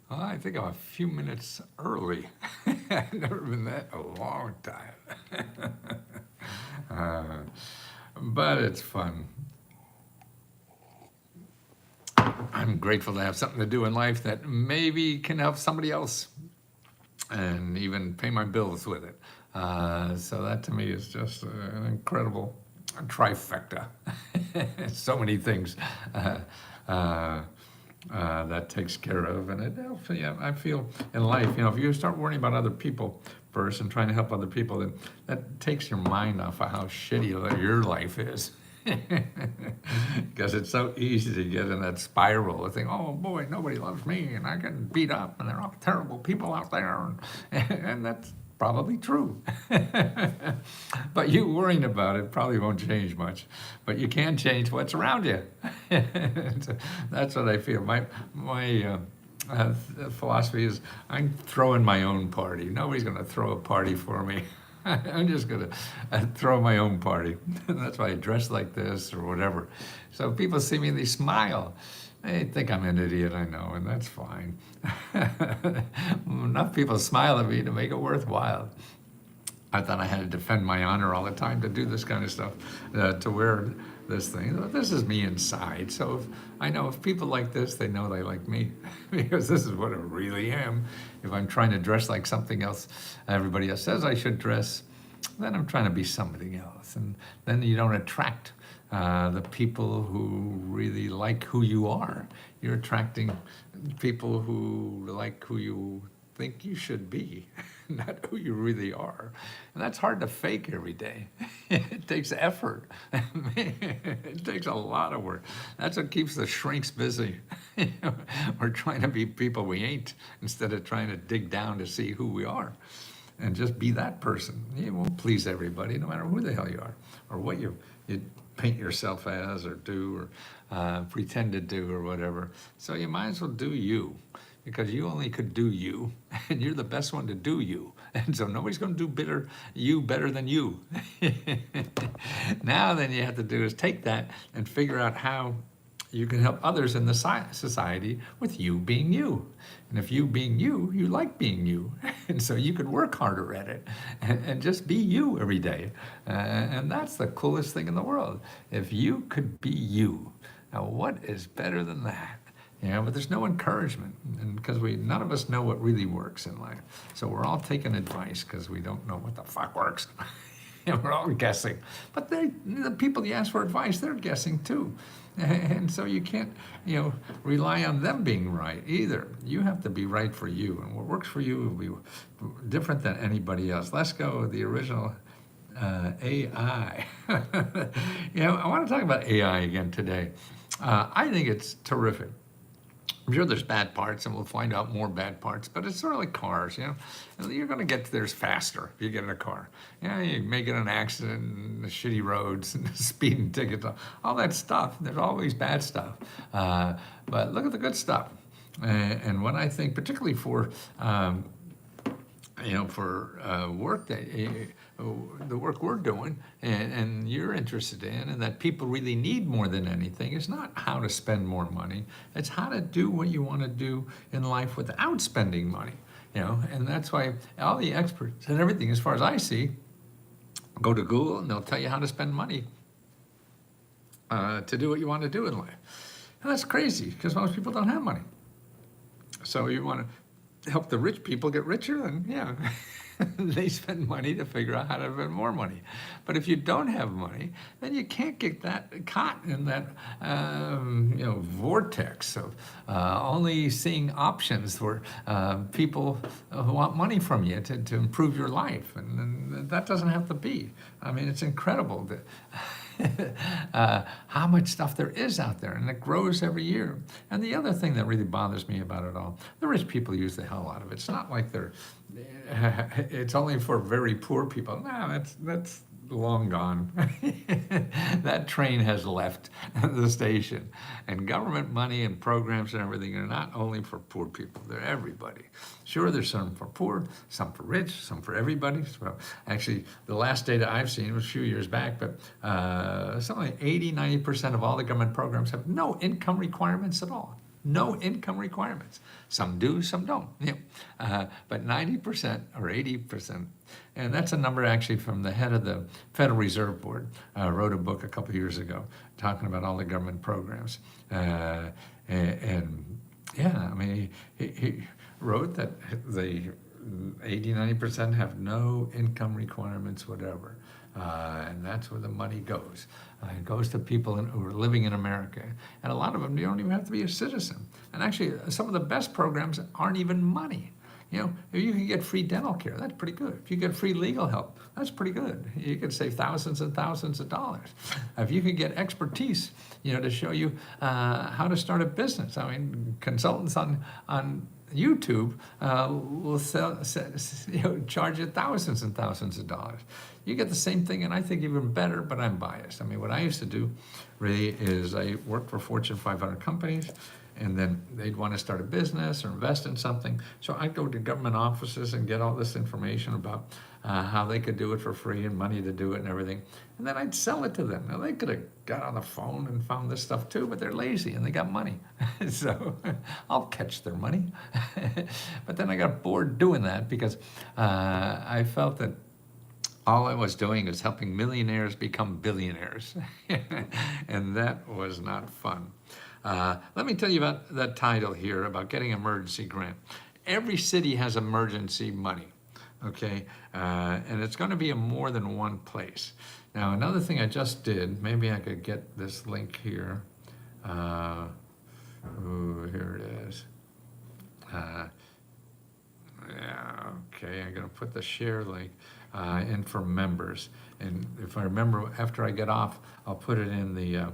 I think I'm a few minutes early. I've never been that in a long time. uh, but it's fun. I'm grateful to have something to do in life that maybe can help somebody else and even pay my bills with it. So that to me is just an incredible trifecta. So many things uh, uh, that takes care of, and it helps. Yeah, I feel in life, if you start worrying about other people first and trying to help other people, then that takes your mind off of how shitty your life is. Because it's so easy to get in that spiral of thinking, oh boy, nobody loves me, and I get beat up, and they're all terrible people out there, and that's probably true. But you worrying about it probably won't change much. But you can change what's around you. That's what I feel. My philosophy is I'm throwing my own party. Nobody's going to throw a party for me. I'm just going to throw my own party. That's why I dress like this or whatever. So people see me and they smile. They think I'm an idiot, I know, and that's fine. Enough people smile at me to make it worthwhile. I thought I had to defend my honor all the time to do this kind of stuff, to wear this thing. But this is me inside. So I know if people like this, they know they like me because this is what I really am. If I'm trying to dress like something else everybody else says I should dress, then I'm trying to be something else. And then you don't attract the people who really like who you are. You're attracting people who like who you think you should be, not who you really are. And that's hard to fake every day. It takes effort. It takes a lot of work. That's what keeps the shrinks busy. We're trying to be people we ain't instead of trying to dig down to see who we are and just be that person. You won't please everybody, no matter who the hell you are or what you paint yourself as or do or pretend to do or whatever. So you might as well do you because you only could do you and you're the best one to do you. And so nobody's going to do you better than you. Now then you have to do is take that and figure out how you can help others in the society with you being you. And if you being you, you like being you. And so you could work harder at it and just be you every day. And that's the coolest thing in the world. If you could be you, now what is better than that? But there's no encouragement, and because none of us know what really works in life. So we're all taking advice because we don't know what the fuck works. And we're all guessing. But the people you ask for advice, they're guessing too. And so you can't, rely on them being right either. You have to be right for you, and what works for you will be different than anybody else. Let's go with the original AI. I want to talk about AI again today. I think it's terrific. I'm sure there's bad parts, and we'll find out more bad parts, but it's sort of like cars, You're going to get to theirs faster if you get in a car. You may get in an accident, and the shitty roads, and the speeding tickets, all that stuff. There's always bad stuff. But look at the good stuff. And what I think, particularly for work that the work we're doing and you're interested in and that people really need more than anything is not how to spend more money. It's how to do what you want to do in life without spending money. And that's why all the experts and everything, as far as I see, go to Google and they'll tell you how to spend money to do what you want to do in life. And that's crazy because most people don't have money. So you want to help the rich people get richer, then they spend money to figure out how to spend more money. But if you don't have money, then you can't get that caught in that vortex of only seeing options for people who want money from you to improve your life, and that doesn't have to be. I mean, it's incredible that. How much stuff there is out there, and it grows every year. And the other thing that really bothers me about it all, the rich people use the hell out of it. It's not like it's only for very poor people. No, that's long gone. That train has left the station. And government money and programs and everything are not only for poor people, they're everybody. Sure, there's some for poor, some for rich, some for everybody. Well, actually, the last data I've seen was a few years back, but something like 80, 90% of all the government programs have no income requirements at all. No income requirements. Some do, some don't. But 90% or 80%, and that's a number actually from the head of the Federal Reserve Board, wrote a book a couple years ago talking about all the government programs. And yeah, I mean, he wrote that the 80-90% have no income requirements, whatever. And that's where the money goes. It goes to people who are living in America. And a lot of them, you don't even have to be a citizen. And actually, some of the best programs aren't even money. You know, if you can get free dental care, that's pretty good. If you get free legal help, that's pretty good. You can save thousands and thousands of dollars. If you can get expertise, you know, to show you how to start a business. I mean, consultants on YouTube will charge you thousands and thousands of dollars. You get the same thing, and I think even better, but I'm biased. I mean, what I used to do really is I worked for Fortune 500 companies, and then they'd want to start a business or invest in something. So I'd go to government offices and get all this information about how they could do it for free and money to do it and everything. And then I'd sell it to them. Now, they could have got on the phone and found this stuff too, but they're lazy and they got money. So I'll catch their money. But then I got bored doing that because I felt that all I was doing was helping millionaires become billionaires. And that was not fun. Let me tell you about that title here about getting emergency grant. Every city has emergency money, okay? And it's going to be in more than one place. Now, another thing I just did, maybe I could get this link here. Here it is. Yeah, okay, I'm going to put the share link in for members. And if I remember, after I get off, I'll put it in the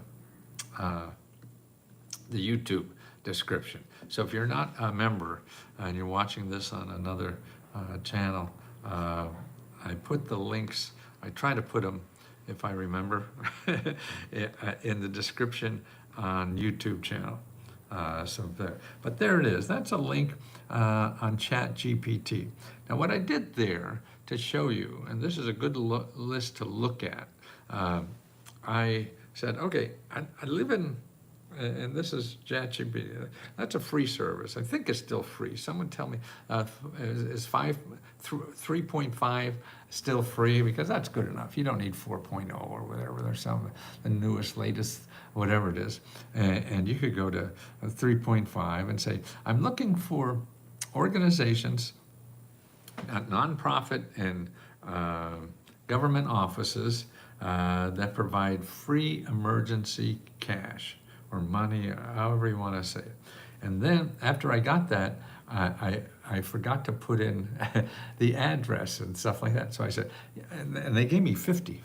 YouTube description. So if you're not a member and you're watching this on another channel, I put the links, I try to put them, if I remember, in the description on YouTube channel. So there, but there it is. That's a link on ChatGPT. Now what I did there to show you, and this is a good list to look at, I said, okay, I live in, and this is ChatGPT. That's a free service. I think it's still free. Someone tell me, is 3.5 still free? Because that's good enough. You don't need 4.0 or whatever. There's some, the newest, latest, whatever it is. And you could go to 3.5 and say, I'm looking for organizations, nonprofit and government offices that provide free emergency cash or money, however you want to say it. And then after I got that, I forgot to put in the address and stuff like that. So I said, and they gave me 50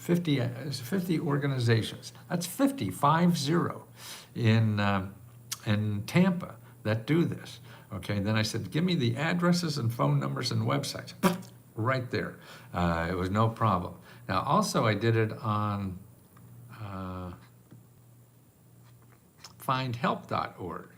organizations. That's 50 in Tampa that do this. Okay, then I said, give me the addresses and phone numbers and websites. Right there. It was no problem. Now also I did it on findhelp.org.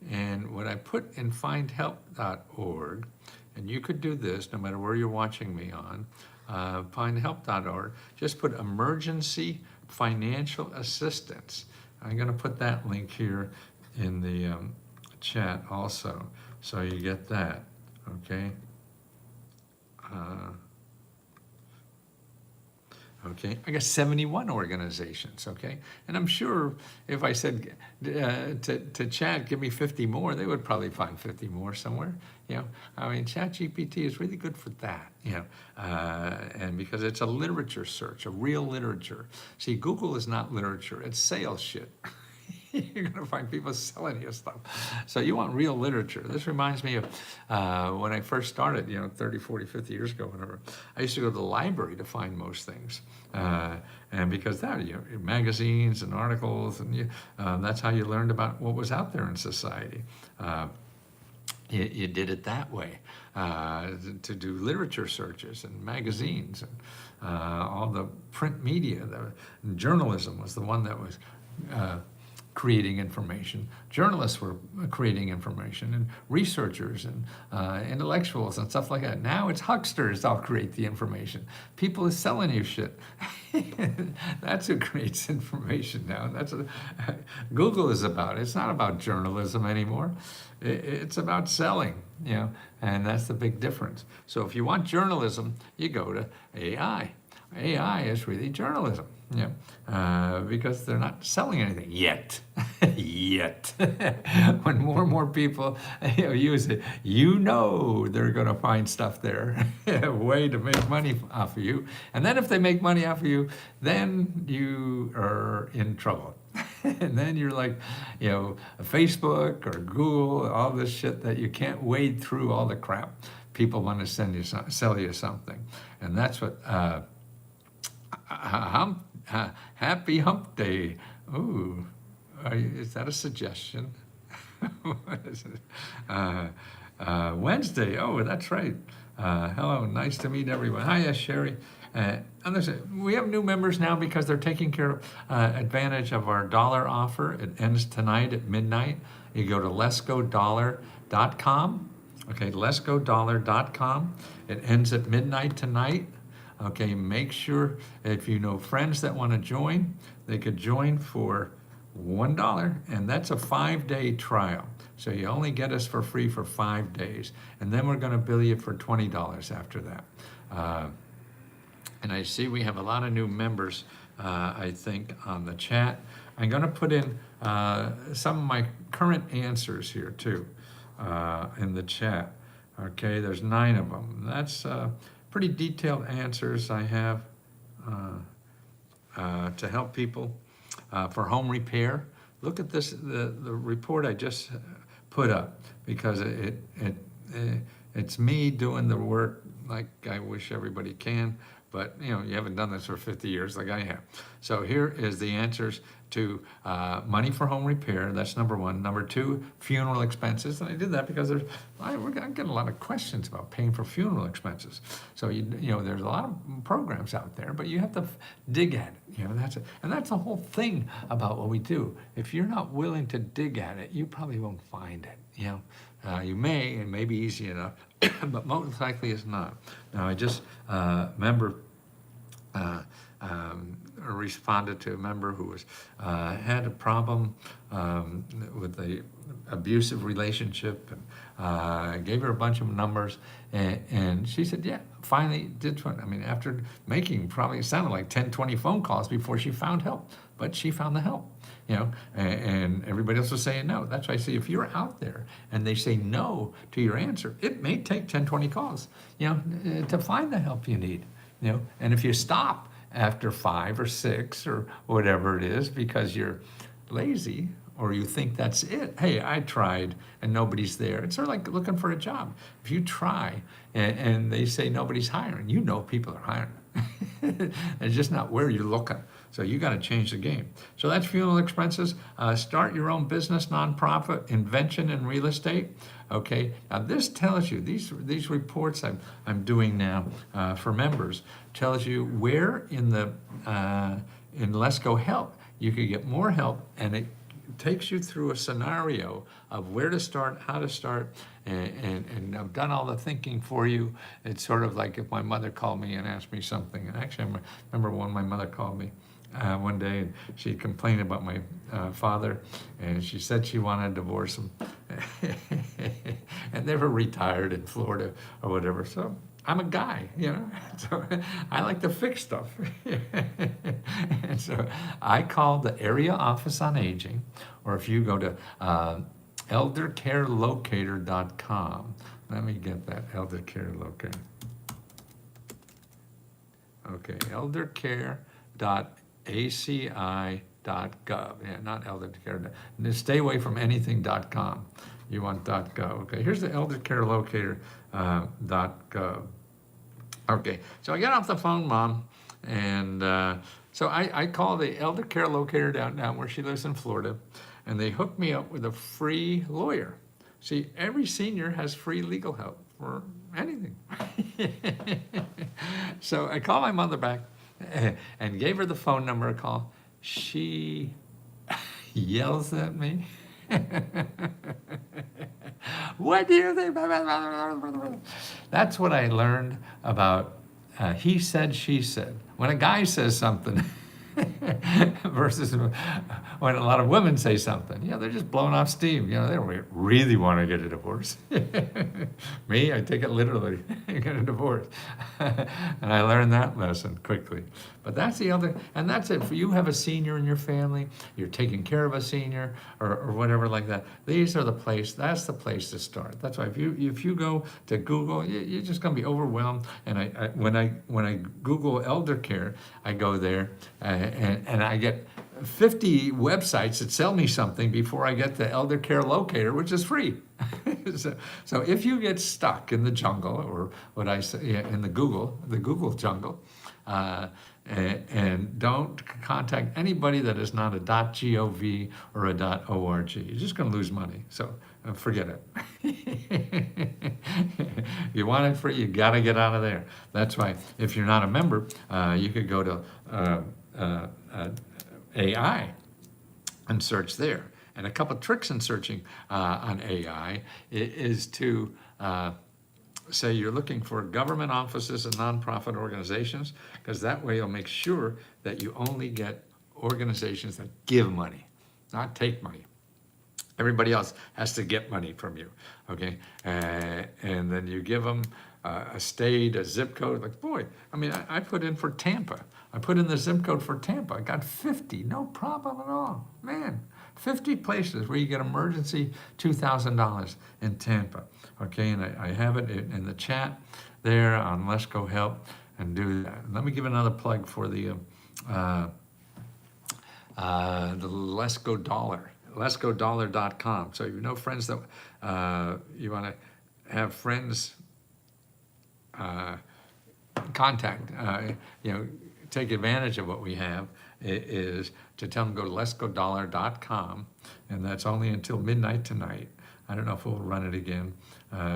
And what I put in findhelp.org, and you could do this no matter where you're watching me on, findhelp.org, just put emergency financial assistance. I'm going to put that link here in the chat also, so you get that, okay? Okay, I got 71 organizations, okay? And I'm sure if I said to Chat, give me 50 more, they would probably find 50 more somewhere, you know? I mean, ChatGPT is really good for that, you know? And because it's a literature search, a real literature. See, Google is not literature, it's sales shit. You're going to find people selling you stuff. So you want real literature. This reminds me of when I first started, you know, 30, 40, 50 years ago, whatever. I used to go to the library to find most things. And because that, you know, magazines and articles, and that's how you learned about what was out there in society. You did it that way, to do literature searches and magazines and all the print media. Journalism was the one that was creating information. Journalists were creating information, and researchers and intellectuals and stuff like that. Now it's hucksters that'll create the information. People are selling you shit. That's who creates information now. That's what Google is about. It's not about journalism anymore. It's about selling, and that's the big difference. So if you want journalism, you go to AI. AI is really journalism, because they're not selling anything yet. Yet. When more and more people use it, they're going to find stuff there, a way to make money off of you. And then if they make money off of you, then you are in trouble. And then you're like, Facebook or Google, all this shit that you can't wade through all the crap. People want to sell you something. And that's what... Happy Hump Day. Ooh, is that a suggestion? What is it? Wednesday. Oh, that's right. Hello, nice to meet everyone. Hiya, Sherry. We have new members now because they're taking advantage of our dollar offer. It ends tonight at midnight. You go to letsgodollar.com. Okay, letsgodollar.com. It ends at midnight tonight. Okay, make sure if you know friends that want to join, they could join for $1, and that's a 5-day trial. So you only get us for free for 5 days, and then we're going to bill you for $20 after that. And I see we have a lot of new members, I think, on the chat. I'm going to put in some of my current answers here too in the chat. Okay, there's 9 of them. That's pretty detailed answers I have to help people for home repair. Look at this, the report I just put up, because it's me doing the work like I wish everybody can, but you haven't done this for 50 years like I have. So here is the answers to money for home repair. That's number 1. Number 2, funeral expenses. And I did that because I'm getting a lot of questions about paying for funeral expenses. So there's a lot of programs out there, but you have to dig at it. That's the whole thing about what we do. If you're not willing to dig at it, you probably won't find it. You may, it may be easy enough, but most likely it's not. Now I just responded to a member who had a problem with the abusive relationship, and I gave her a bunch of numbers, and she said, yeah, finally did. After making probably, it sounded like 10, 20 phone calls before she found help, but she found the help. And everybody else was saying no. That's why I say if you're out there and they say no to your answer, it may take 10, 20 calls, to find the help you need, and if you stop after 5 or 6 or whatever it is because you're lazy or you think that's it, hey, I tried and nobody's there. It's sort of like looking for a job. If you try and they say nobody's hiring, people are hiring. It's just not where you're looking. So you got to change the game. So that's funeral expenses. Start your own business, nonprofit, invention and real estate. Okay. Now this tells you, these reports I'm doing now for members tells you where in Let's Go Help you could get more help, and it takes you through a scenario of where to start, how to start, and I've done all the thinking for you. It's sort of like if my mother called me and asked me something. And actually, I remember when my mother called me one day, and she complained about my father, and she said she wanted to divorce him. And they were retired in Florida or whatever. So I'm a guy, so I like to fix stuff. And so I called the area office on aging, or if you go to eldercarelocator.com. Let me get that, Elder Care Locator. Okay, eldercare.aci.gov. Yeah, not eldercare. Stay away from anything.com. You want .gov. Okay, here's the eldercarelocator.gov. Okay, so I got off the phone, Mom, and so I called the Elder Care Locator down where she lives in Florida, and they hooked me up with a free lawyer. See, every senior has free legal help for anything. So I called my mother back and gave her the phone number a call. She yells at me. What do you think? That's what I learned about he said, she said. When a guy says something versus when a lot of women say something, they're just blowing off steam. They don't really want to get a divorce. Me, I take it literally, get a divorce. And I learned that lesson quickly. But that's the other, and that's it. For you have a senior in your family, you're taking care of a senior or whatever like that. That's the place to start. That's why if you go to Google, you're just going to be overwhelmed. And when I Google elder care, I go there and I get 50 websites that sell me something before I get the elder care locator, which is free. So if you get stuck in the jungle, or what I say, in the Google jungle, and don't contact anybody that is not a .gov or a .org. You're just going to lose money. So forget it. You want it free, you got to get out of there. That's why if you're not a member, you could go to AI and search there. And a couple of tricks in searching on AI is to say you're looking for government offices and nonprofit organizations, because that way you'll make sure that you only get organizations that give money, not take money. Everybody else has to get money from you, okay? And then you give them a state, a zip code. Like, boy, I put in for Tampa. I put in the zip code for Tampa. I got 50, no problem at all. Man, 50 places where you get emergency $2,000 in Tampa. Okay, and I have it in the chat there on Let's Go Help and do that. And let me give another plug for the Let's Go Dollar, letsgodollar.com. So you know friends that you want to have friends contact, take advantage of what we have, is to tell them go to letsgodollar.com, and that's only until midnight tonight. I don't know if we'll run it again.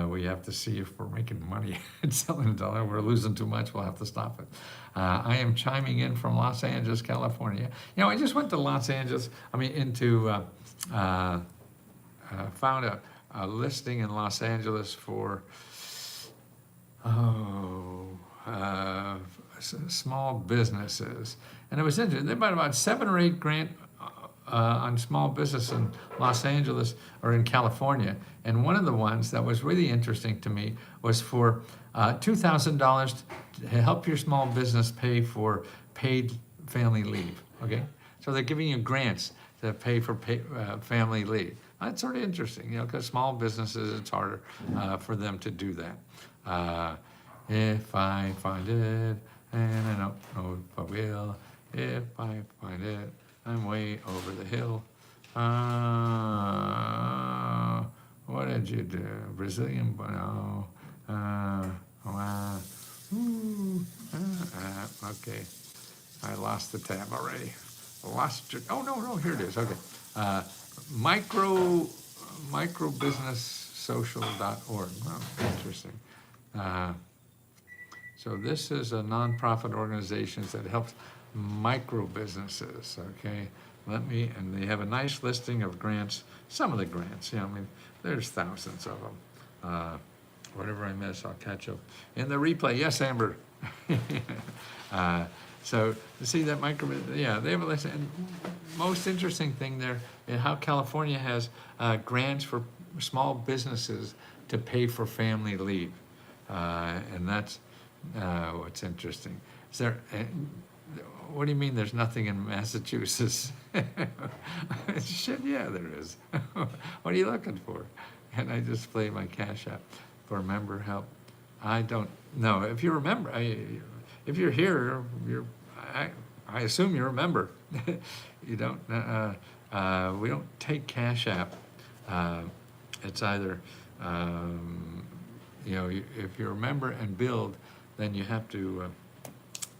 We have to see if we're making money and selling a dollar. We're losing too much, we'll have to stop it. I am chiming in from Los Angeles, California. I just went to Los Angeles, found a listing in Los Angeles for, small businesses. And it was interesting. They bought about 7 or 8 grant on small business in Los Angeles or in California. And one of the ones that was really interesting to me was for $2,000 to help your small business pay for paid family leave, okay? So they're giving you grants to pay for family leave. That's sort of interesting, because small businesses, it's harder for them to do that. If I find it, and I don't know if I will, if I find it, I'm way over the hill. What did you do? Brazilian, no. Okay. I lost the tab already. Lost it. Oh, no, here it is. Okay. Microbusinesssocial.org. Oh, interesting. So this is a nonprofit organization that helps micro businesses, okay? And they have a nice listing of grants, some of the grants, there's thousands of them. Whatever I miss, I'll catch up in the replay. Yes, Amber. So see that they have a list. And most interesting thing there is how California has grants for small businesses to pay for family leave. And that's what's interesting. What do you mean there's nothing in Massachusetts? Shit, yeah, there is. What are you looking for? And I display my Cash App for member help. I don't know. If you remember, if you're here, I assume you're a member. You don't, we don't take Cash App. It's either, if you're a member and build, then you have to,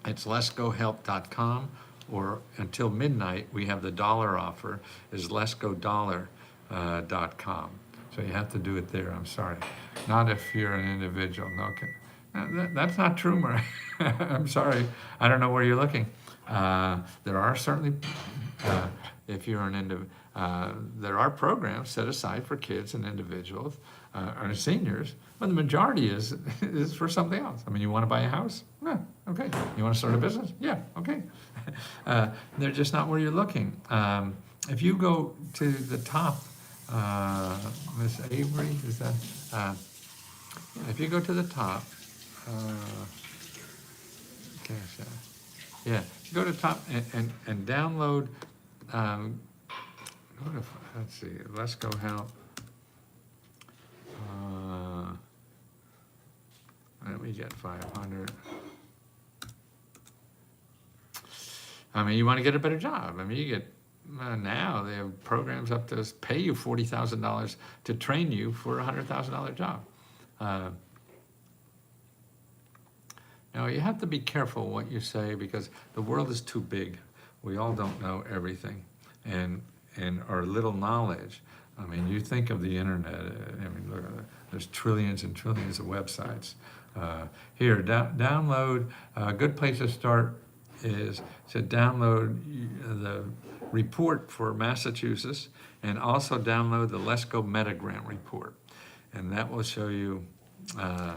it's letsgohelp.com, or until midnight, we have the dollar offer, is letsgodollar.com. So you have to do it there, I'm sorry. Not if you're an individual, no. That's not true, Maria. I'm sorry, I don't know where you're looking. There are certainly, if you're an individual, there are programs set aside for kids and individuals or seniors, but the majority is for something else. I mean, you want to buy a house? Yeah, okay. You want to start a business? Yeah, okay. They're just not where you're looking. If you go to the top, Miss Avery, is that? If you go to the top, gosh, yeah, go to top and download. Let's see, Let's Go Help. Let me get 500. I mean, you want to get a better job. I mean, you get, now they have programs up to pay you $40,000 to train you for a $100,000 job. Now, you have to be careful what you say because the world is too big. We all don't know everything. And our little knowledge. I mean, you think of the internet. I mean, look, there's trillions and trillions of websites. Here, download. A good place to start is to download the report for Massachusetts and also download the Let's Go Meta Grant report. And that will show you, the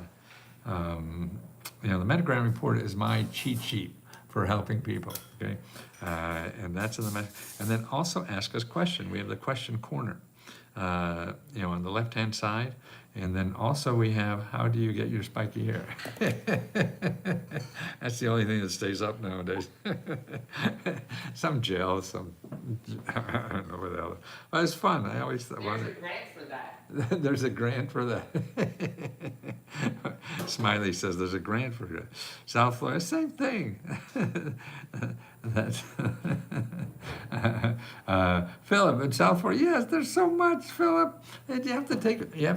Meta Grant report is my cheat sheet for helping people, okay? And that's in the, and then also ask us questions. We have the question corner, on the left-hand side. And then also we have, how do you get your spiky hair? That's the only thing that stays up nowadays. Some gel, I don't know what the hell. Well, it's fun. I always thought. There's a grant for that. There's a grant for that. Smiley says there's a grant for that. South Florida, same thing. That's Philip in South Florida. Yes, there's so much, Philip. And you have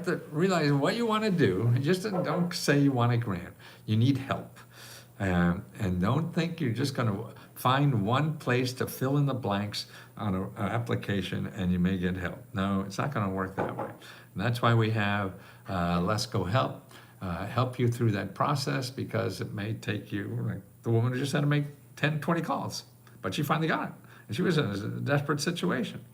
to realize what you want to do. Just don't say you want a grant. You need help, and don't think you're just going to find one place to fill in the blanks on an application and you may get help. No, it's not going to work that way. And that's why we have Let's Go Help, help you through that process because it may take you, like the woman who just had to make 10, 20 calls, but she finally got it. And she was in a desperate situation,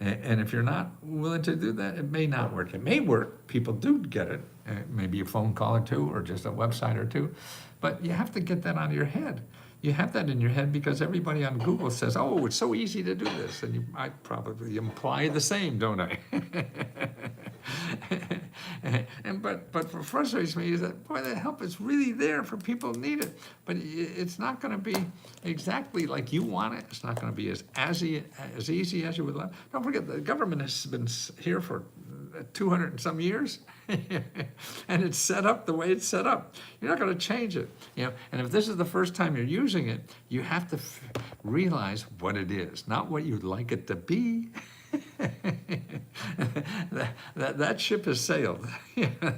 And if you're not willing to do that, it may not work. It may work. People do get it. Maybe a phone call or two or just a website or two. But you have to get that out of your head. You have that in your head because everybody on Google says, oh, it's so easy to do this. And I probably imply the same, don't I? But what frustrates me is that, boy, the help is really there for people who need it. But it's not going to be exactly like you want it. It's not going to be as easy as you would like. Don't forget, the government has been here for 200 and some years, and it's set up the way it's set up. You're not going to change it, And if this is the first time you're using it, you have to realize what it is, not what you'd like it to be. that ship has sailed.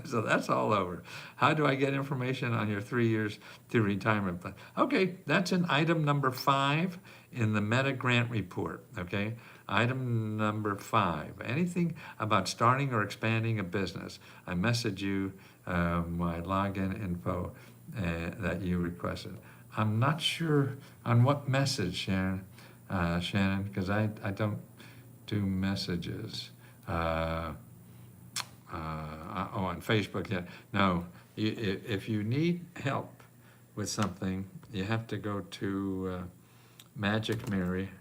So that's all over. How do I get information on your 3 years to retirement plan? Okay, that's in item number 5 in the Meta Grant report. Okay. Item number 5, anything about starting or expanding a business. I message you my login info that you requested. I'm not sure on what message, Shannon, because I don't do messages. On Facebook, yeah. No, if you need help with something, you have to go to Magic Mary.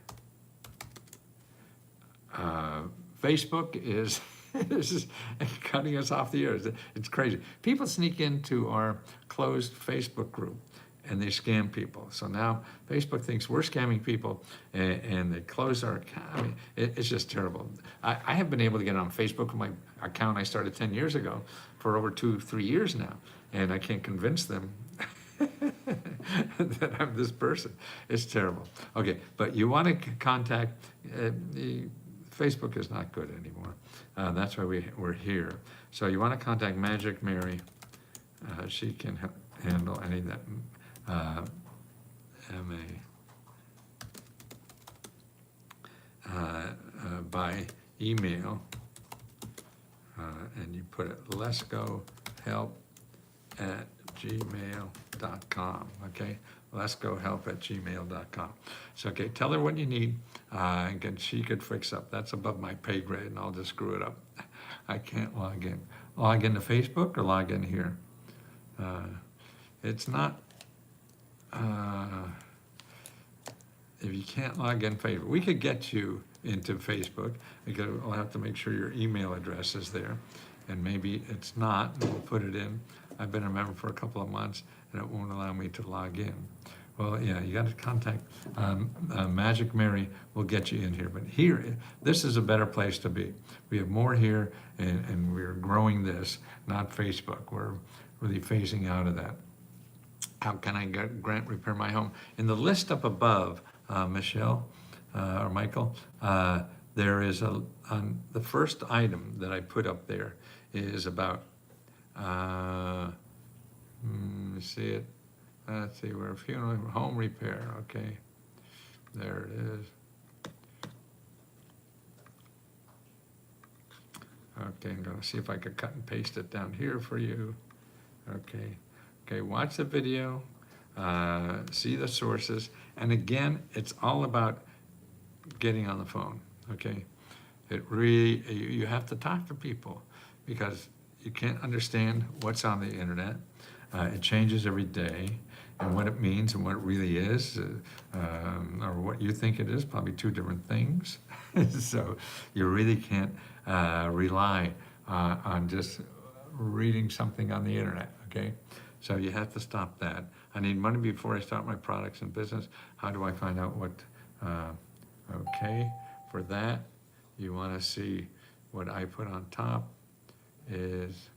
Facebook is cutting us off the air. It's crazy. People sneak into our closed Facebook group and they scam people. So now Facebook thinks we're scamming people and they close our account. I mean, it's just terrible. I have been able to get on Facebook with my account I started 10 years ago for over 2-3 years now. And I can't convince them that I'm this person. It's terrible. Okay, but you want to contact Facebook is not good anymore. That's why we're here. So you want to contact Magic Mary. She can handle any of that. By email. And you put it, let's go help@gmail.com. Okay? lesgohelp@gmail.com. So, okay, tell her what you need, and she could fix up. That's above my pay grade, and I'll just screw it up. I can't log in. Log into Facebook or log in here? It's not, if you can't log in Facebook, we could get you into Facebook, because we'll have to make sure your email address is there. And maybe it's not, and we'll put it in. I've been a member for a couple of months, and it won't allow me to log in. Well, yeah, you got to contact Magic Mary will get you in here. But here, this is a better place to be. We have more here, and we're growing this, not Facebook. We're really phasing out of that. How can I grant repair my home? In the list up above, Michelle or Michael, there is the first item that I put up there is about, let me see it. Let's see, we're funeral home repair. Okay, there it is. Okay, I'm gonna see if I could cut and paste it down here for you. Okay, watch the video, see the sources, and again, it's all about getting on the phone, okay? It really, you have to talk to people, because you can't understand what's on the internet. It changes every day, and what it means and what it really is, or what you think it is, probably two different things. So you really can't rely on just reading something on the internet, okay? So you have to stop that. I need money before I start my products and business. How do I find out what, okay, for that, you wanna see what I put on top is,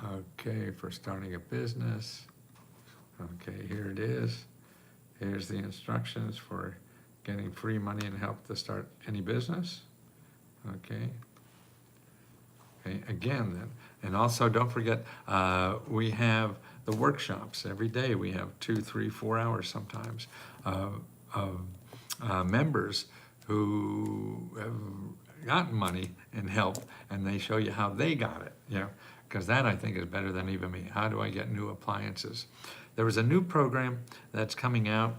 okay, for starting a business. Okay, here it is. Here's the instructions for getting free money and help to start any business. Okay. Okay, again then, and also don't forget, we have the workshops every day. We have 2, 3, 4 hours sometimes of members who have gotten money and help, and they show you how they got it, you know, because that I think is better than even me. How do I get new appliances? There was a new program that's coming out,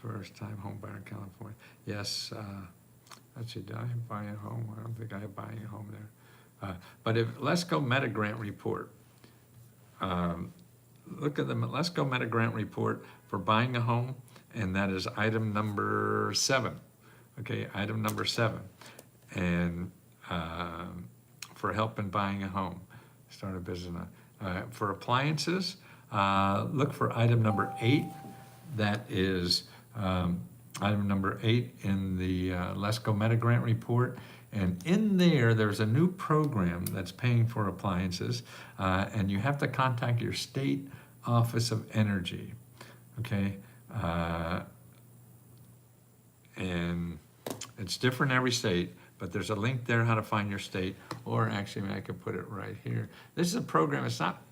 first time home buyer in California. Yes, let's see, did I buy a home? I don't think I have buying a home there. But if, let's go Meta Grant Report. Look at the Let's Go Meta Grant Report for buying a home, and that is item number 7. Okay, item number 7. And for help in buying a home, start a business. For appliances, look for item number 8. That is item number 8 in the Let's Go Meta Grant Report. And in there, there's a new program that's paying for appliances, and you have to contact your state office of energy, okay? And it's different in every state, but there's a link there how to find your state, or actually I could put it right here. This is a program, it's not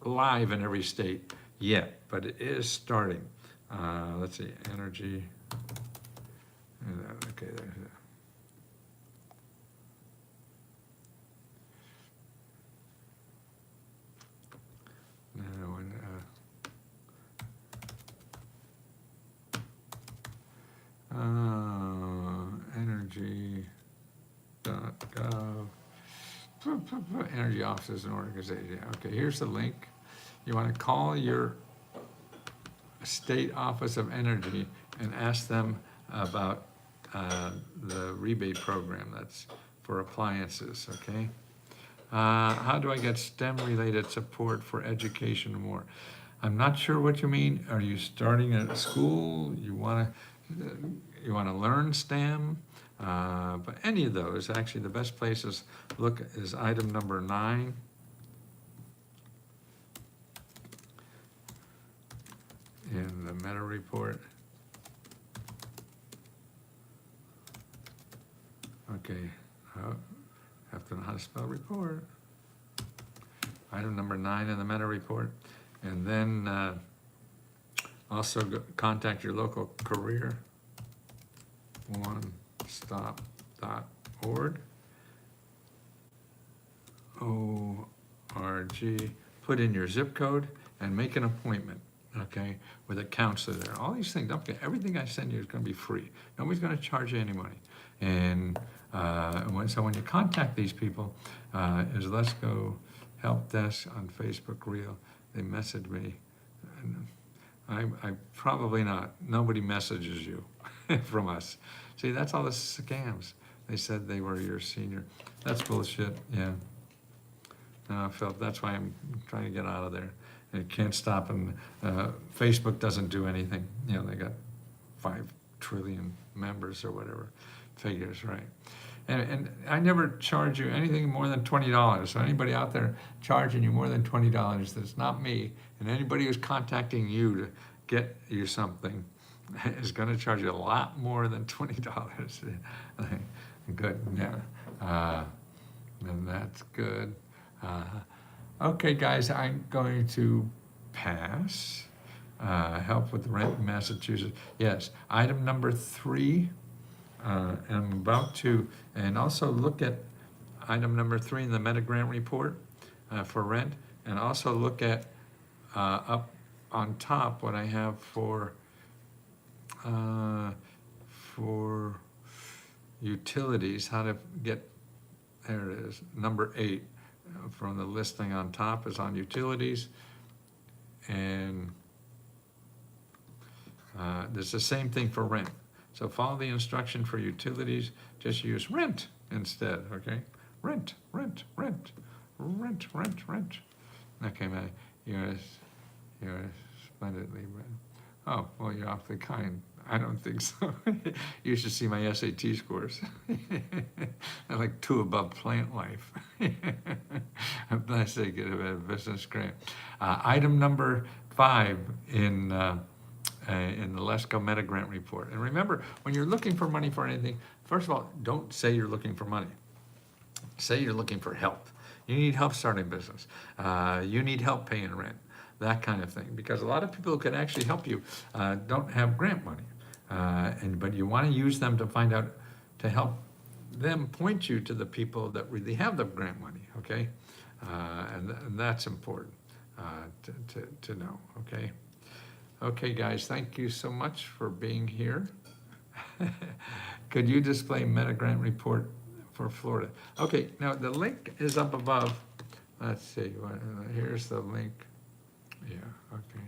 live in every state yet, but it is starting. Let's see, energy, okay, there's it. Energy.gov. Energy offices and organization. Okay, here's the link. You want to call your state office of energy and ask them about the rebate program that's for appliances, okay? How do I get STEM-related support for education and more? I'm not sure what you mean. Are you starting at a school? You want to learn STEM? But any of those, actually, the best places look is item number 9. In the Meta Report. Okay, have to know how to spell report. Item number 9 in the Meta Report. And then also contact your local career, onestop.org. RG, put in your zip code and make an appointment, okay, with a counselor there. All these things, okay, everything I send you is gonna be free. Nobody's gonna charge you any money. And so when you contact these people, is Let's Go Help Desk on Facebook Reel, they messaged me. And I probably not. Nobody messages you from us. See, that's all the scams. They said they were your senior. That's bullshit, yeah. No, Phil, that's why I'm trying to get out of there. And it can't stop, and Facebook doesn't do anything. You know, they got 5 trillion members or whatever, figures, right? And I never charge you anything more than $20. So anybody out there charging you more than $20, that's not me. And anybody who's contacting you to get you something is going to charge you a lot more than $20. Good, yeah. And that's good. Okay, guys, I'm going to pass. Help with the rent in Massachusetts. Yes, item number 3. I'm about to, and also look at item number 3 in the Meta Grant report for rent, and also look at up on top what I have for utilities, how to get, there it is, number 8 from the listing on top is on utilities, and there's the same thing for rent. So follow the instruction for utilities, just use rent instead, okay? Rent, rent, rent, rent, rent, rent. Okay, man, you're splendidly rent. Oh, well, you're awfully kind. I don't think so. You should see my SAT scores. I'm like 2 above plant life. I'm blessed to get a business grant. Item number 5 in the Let's Go Meta Grant report. And remember, when you're looking for money for anything, first of all, don't say you're looking for money. Say you're looking for help. You need help starting business. You need help paying rent, that kind of thing. Because a lot of people who can actually help you don't have grant money. But you want to use them to find out, to help them point you to the people that really have the grant money, okay? And that's important to know, okay? Okay, guys, thank you so much for being here. Could you display Meta Grant report for Florida? Okay, now the link is up above. Let's see, here's the link. Yeah, okay.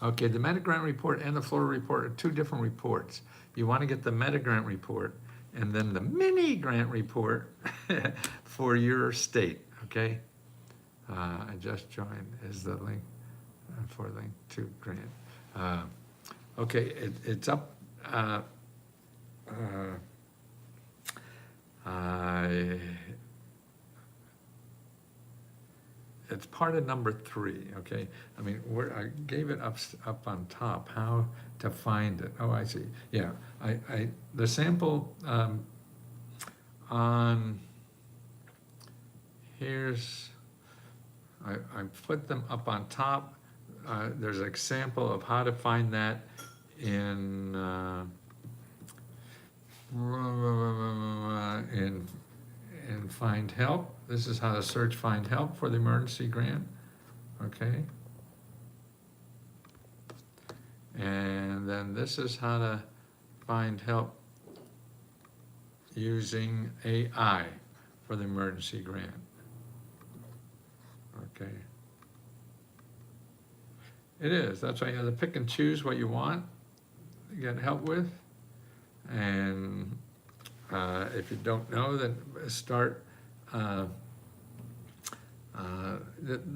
Okay, the Meta Grant report and the Florida report are 2 different reports. You want to get the Meta Grant report and then the mini grant report for your state, okay? I just joined is the link for link to grant. Okay, it's up. It's part of number 3, okay? I mean, I gave it up on top, how to find it. Oh, I see. Yeah, the sample on, here's, I put them up on top. There's an example of how to find that in Find Help. This is how to search Find Help for the emergency grant, okay? And then this is how to find help using AI for the emergency grant. Okay. It is. That's why you have to pick and choose what you want to get help with. And if you don't know, then start. The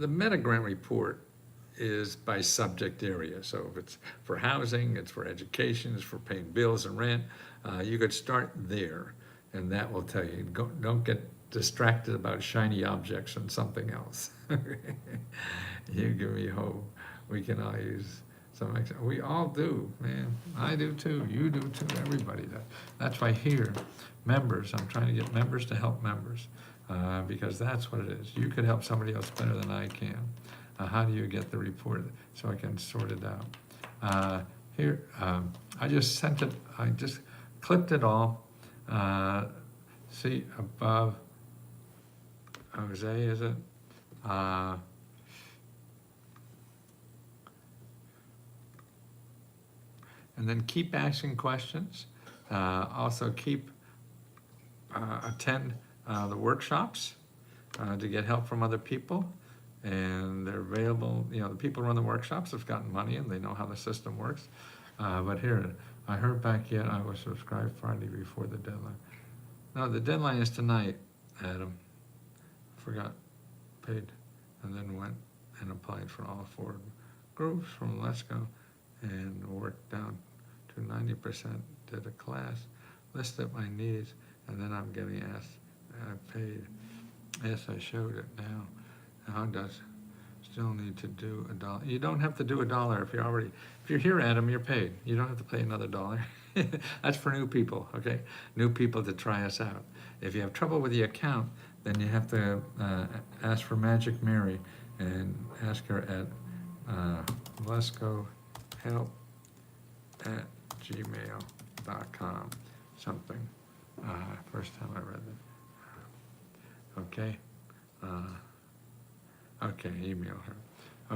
Meta Grant report is by subject area. So if it's for housing, it's for education, it's for paying bills and rent, you could start there, and that will tell you. Don't get distracted about shiny objects and something else. You give me hope. We can all use some extra. We all do, man. I do too. You do too. Everybody does. That's why here, members, I'm trying to get members to help members, because that's what it is. You could help somebody else better than I can. How do you get the report so I can sort it out? Here, I just sent it, I just clipped it all. See above, Jose, is it? And then keep asking questions. Also attend the workshops to get help from other people. And they're available, you know, the people who run the workshops have gotten money and they know how the system works. But here, I heard back yet, I was subscribed Friday before the deadline. No, the deadline is tonight, Adam. Forgot, paid, and then went and applied for all 4 groups from Let's Go and worked down to 90%, did a class, listed my needs, and then I'm getting asked, I paid. Yes, I showed it now. How does, still need to do $1? You don't have to do $1 if you're here, Adam, you're paid. You don't have to pay another $1. That's for new people, okay? New people to try us out. If you have trouble with the account, then you have to ask for Magic Mary and ask her at lescohelp@gmail.com, something. First time I read that. Okay. Okay, email her.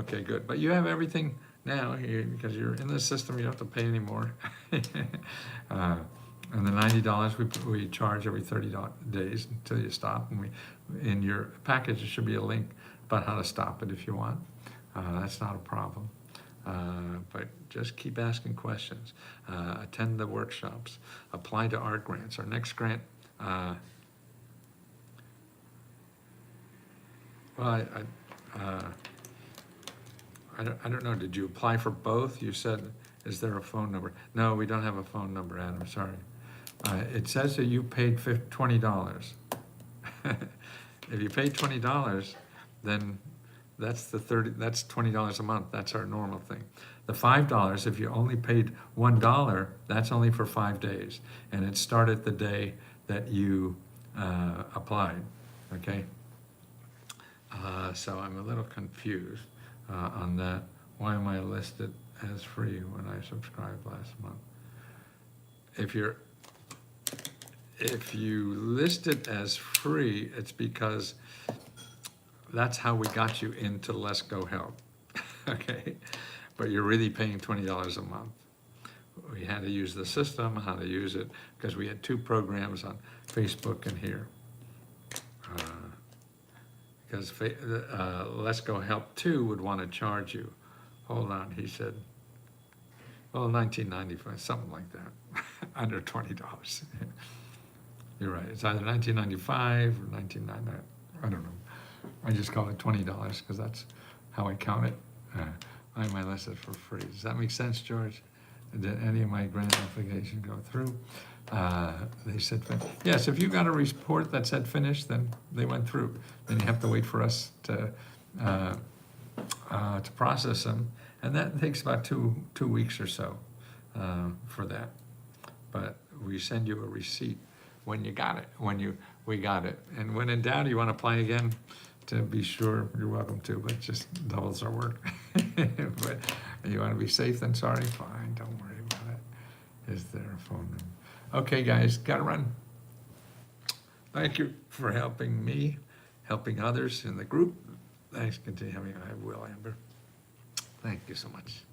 Okay, good. But you have everything now because you're in the system. You don't have to pay anymore. And the $90 we charge every 30 days until you stop. And in your package, there should be a link about how to stop it if you want. That's not a problem. But just keep asking questions. Attend the workshops. Apply to art grants. Our next grant. Well, I don't know, did you apply for both? You said, is there a phone number? No, we don't have a phone number, Adam, sorry. It says that you paid $20. If you paid $20, then that's that's $20 a month. That's our normal thing. The $5, if you only paid $1, that's only for 5 days. And it started the day that you applied, okay? So I'm a little confused on that. Why am I listed as free when I subscribed last month? If you list it as free, it's because that's how we got you into Let's Go Help, okay? But you're really paying $20 a month. We had to use the system, how to use it, because we had 2 programs on Facebook and here. Because Let's Go Help 2 would want to charge you. Hold on, he said, well, $19.95, something like that, under $20. You're right, it's either $19.95 or $19.99, I don't know. I just call it $20 because that's how I count it. I am listed for free. Does that make sense, George? Did any of my grant applications go through? They said, yes, if you got a report that said finished, then they went through. Then you have to wait for us to process them. And that takes about two weeks or so for that. But we send you a receipt when you got it, we got it. And when in doubt, you want to apply again to be sure, you're welcome to, but just doubles our work. But you want to be safe, then sorry, fine, don't worry about it. Is there a phone number? Okay, guys, gotta run. Thank you for helping me, helping others in the group. Thanks, continue having, I will, Amber. Thank you so much.